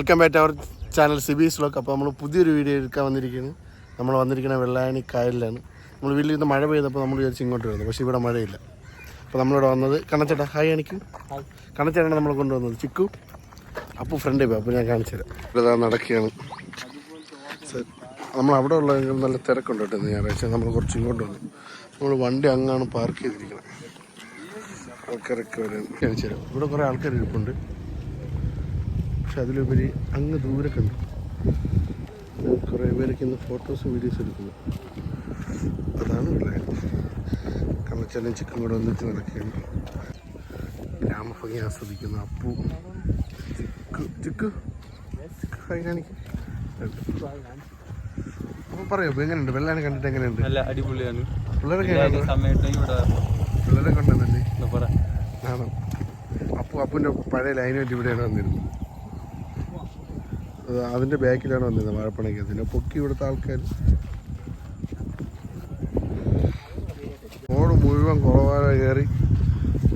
Welcome back to our channel സിബീസ് vlog. അപ്പോൾ നമ്മൾ പുതിയൊരു വീഡിയോ എടുക്കാൻ വന്നിരിക്കുന്നു. നമ്മൾ വന്നിരിക്കുന്ന വെള്ളായണി കായലിലാണ്. നമ്മൾ വീട്ടിൽ നിന്ന് മഴ പെയ്തപ്പോൾ നമ്മൾ വിചാരിച്ച് ഇങ്ങോട്ട് വരുന്നത്, പക്ഷേ ഇവിടെ മഴയില്ല. അപ്പോൾ നമ്മളിവിടെ വന്നത് കണ്ണച്ചേട്ടാ ഹായ് കാണിക്കും. കണ്ണച്ചേട്ടാണ് നമ്മളെ കൊണ്ടുവന്നത്. ചിക്കു അപ്പോൾ ഫ്രണ്ട് പോയി. അപ്പോൾ ഞാൻ കാണിച്ചു തരാം. ഇവിടെ നടക്കുകയാണ്. നമ്മൾ അവിടെ ഉള്ളതെങ്കിൽ നല്ല തിരക്കുണ്ട് കേട്ടോ. ഞായറാഴ്ച നമ്മൾ കുറച്ച് ഇങ്ങോട്ട് വന്നു. നമ്മൾ വണ്ടി അങ്ങാണ് പാർക്ക് ചെയ്തിരിക്കുന്നത്. ആൾക്കാരൊക്കെ വരാൻ കാണിച്ചു തരാം. ഇവിടെ കുറേ ആൾക്കാർ ഇരിപ്പുണ്ട്. പക്ഷെ അതിലുപരി അങ്ങ് ദൂരെ കണ്ടു കുറേ പേരൊക്കെ ഇന്ന് ഫോട്ടോസും വീഡിയോസും എടുക്കുന്നു. അതാണ് ഇവിടെ കണ്ണച്ചനും ചിക്കൻ കൂടെ വന്നിട്ട് നടക്കുകയാണ്. ഗ്രാമഭംഗി ആസ്വദിക്കുന്ന അപ്പു ചിക്കു ചിക്കു ചിക്കു ഹായ് കാണിക്കും. അപ്പോൾ പറയോ എങ്ങനെയുണ്ട് വെള്ളാണ് കണ്ടിട്ട് എങ്ങനെയുണ്ട്? നല്ല അടിപൊളിയാണ്. പിള്ളേരൊക്കെ പിള്ളേരെ കൊണ്ടുവന്നല്ലേ ആണോ? അപ്പുവിൻ്റെ പഴയ ലൈനായിട്ട് ഇവിടെയാണ് വന്നിരുന്നത്. അതിൻ്റെ ബാക്കിലാണ് വന്നിരുന്നത് വാഴപ്പണയ്ക്ക്. അതിനെ പൊക്കി ഇവിടുത്തെ ആൾക്കാർ റോഡ് മുഴുവൻ കുളവാര കയറി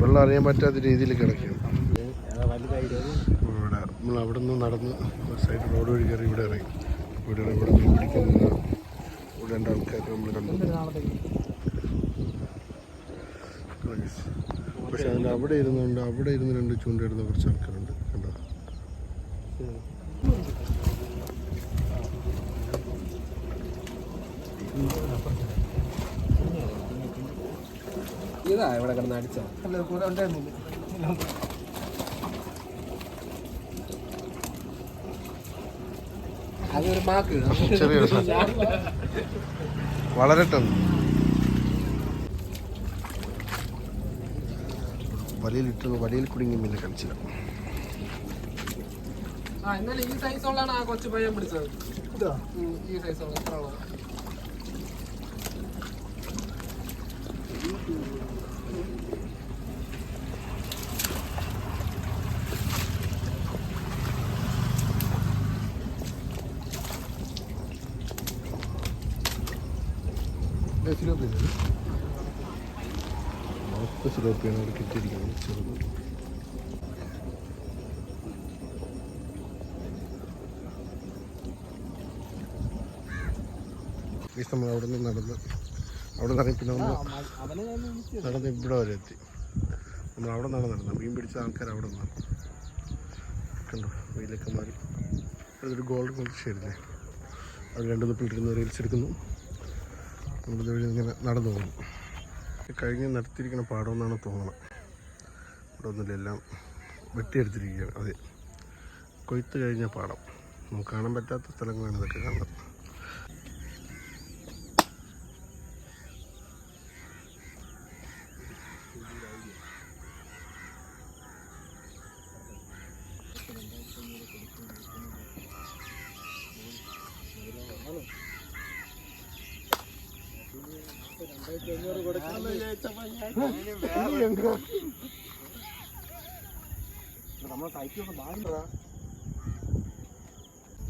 വെള്ളം അറിയാൻ പറ്റാത്ത രീതിയിൽ കിടക്കുകയാണ്. ഇവിടെ നമ്മൾ അവിടെ നിന്ന് നടന്ന് ഒരു സൈഡ് റോഡ് വഴി കയറി ഇവിടെ ഇറങ്ങി. ഇവിടെ മീൻ പിടിക്കുന്ന ഇവിടെ രണ്ട് ആൾക്കാർ നമ്മൾ കണ്ടു. പക്ഷെ അതിൻ്റെ അവിടെ ഇരുന്നുണ്ട്. അവിടെ ഇരുന്ന് രണ്ട് ചൂണ്ടയിടുന്ന കുറച്ച് ആൾക്കാരുണ്ട്. കണ്ടോ? ഇതാ ഇവിടെ കിടന്ന് അടിച്ചോ അതൊരു മാക്ക് ചെറിയൊരു വളരട്ടെ. വലയിലിട്ട് വലയിൽ കുടുങ്ങി മീനെ കളിച്ചില്ല. ഇന്നലെ ഈ സൈസോളാണ് ആ കൊച്ചു പയ്യൻ പിടിച്ചത്. ഈ സൈസോള എത്ര ആളോ സിലോപ്പിയാണ് അവിടെ കിട്ടിയിരിക്കുന്നത്. ചെറുത് നമ്മൾ അവിടെ നിന്ന് നടന്ന് പിന്നെ നടന്ന് ഇവിടെ വരെ എത്തി. നമ്മൾ അവിടെ നിന്നാണ് നടന്നത്. മീൻ പിടിച്ച ആൾക്കാർ അവിടെ നിന്നാണ്. കണ്ടോ വെയിലൊക്കെ മാറി. അതൊരു ഗോൾഡൻ കളർ ഷെയ്ഡില്ലേ. അവിടെ രണ്ട് തുപ്പിലിരുന്ന് റീൽസ് എടുക്കുന്നു. നമ്മളിത് വഴി ഇങ്ങനെ നടന്നു പോകുന്നു. കഴിഞ്ഞ് നടത്തിയിരിക്കുന്ന പാടമെന്നാണ് തോന്നണം. ഇവിടെ ഒന്നുമില്ല, എല്ലാം വെട്ടിയെടുത്തിരിക്കുകയാണ്. അതെ, കൊയ്ത്ത് കഴിഞ്ഞ പാടം. നമുക്ക് കാണാൻ പറ്റാത്ത സ്ഥലങ്ങളാണ് ഇതൊക്കെ കണ്ടത്.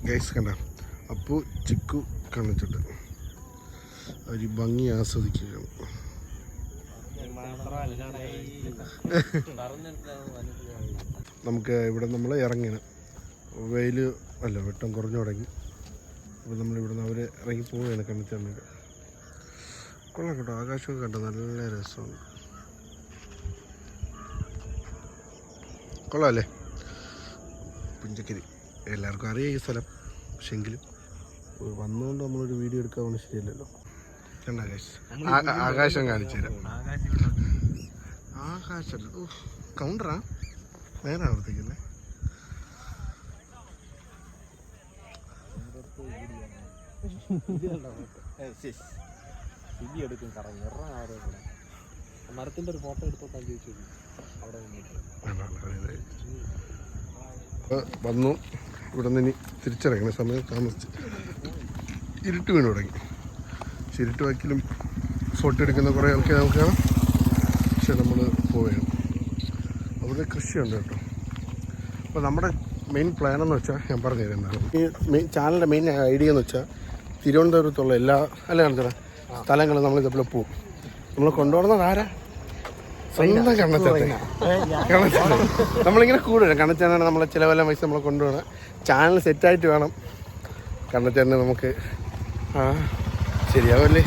ഗൈസ് കണ്ട അപ്പു ചിക്കു കണ്ടിട്ടുണ്ട്. അവർ ഭംഗി ആസ്വദിക്കുകയാണ്. നമുക്ക് ഇവിടെ നമ്മൾ ഇറങ്ങിയാണ്. വെയിൽ അല്ല വെട്ടം കുറഞ്ഞു തുടങ്ങി. അപ്പോൾ നമ്മളിവിടുന്ന് അവർ ഇറങ്ങി പോവുകയാണ്. കണ്ണിച്ചമ്മയൊക്കെ കൊള്ളാം കേട്ടോ. ആകാശമൊക്കെ കണ്ടോ, നല്ല രസമാണ്. കൊള്ളാമല്ലേ? പുഞ്ചക്കരി എല്ലാവർക്കും അറിയാം ഈ സ്ഥലം. പക്ഷെ എങ്കിലും വന്നുകൊണ്ട് നമ്മളൊരു വീഡിയോ എടുക്കാൻ ശരിയല്ലല്ലോ. കണ്ട ആകാശം കാണിച്ചു തരാം. ആകാശം കൗണ്ടറാ നേരെ ആവർത്തിക്കല്ലേ. മരത്തിന്റെ ഒരു ഫോട്ടോ എടുത്തോട്ടാ ചോദിച്ചു. അവിടെ വന്നു. ഇവിടെ നിന്ന് ഇനി തിരിച്ചിറങ്ങുന്ന സമയം താമസിച്ച് ഇരുട്ട് വീണ് തുടങ്ങി. പക്ഷെ ഇരുട്ട് വാക്കിലും ഫോട്ടോ എടുക്കുന്ന കുറേ ആൾക്കാർ നമുക്ക് കാണാം. പക്ഷെ നമ്മൾ പോവുകയാണ്. അവിടെ കൃഷിയുണ്ട് കേട്ടോ. അപ്പോൾ നമ്മുടെ മെയിൻ പ്ലാനെന്ന് വെച്ചാൽ ഞാൻ പറഞ്ഞു തരാം എന്താണ് ഈ ചാനലിൻ്റെ മെയിൻ ഐഡിയ എന്ന് വെച്ചാൽ തിരുവനന്തപുരത്തുള്ള എല്ലാ കാണിച്ചാൽ സ്ഥലങ്ങളും നമ്മൾ ഇതേപോലെ പോവും. നമ്മൾ കൊണ്ടുപോകുന്നത് ആരാ? സ്വന്തം കണ്ണച്ചേട്ടൻ. നമ്മളിങ്ങനെ കൂടുതലും കണ്ണച്ചേട്ടനാണ് നമ്മളെ ചിലവെല്ലാം പൈസ നമ്മളെ കൊണ്ടുപോകണം. ചാനൽ സെറ്റായിട്ട് വേണം കണ്ണച്ചേട്ടനെ നമുക്ക് ശരിയാവല്ലേ.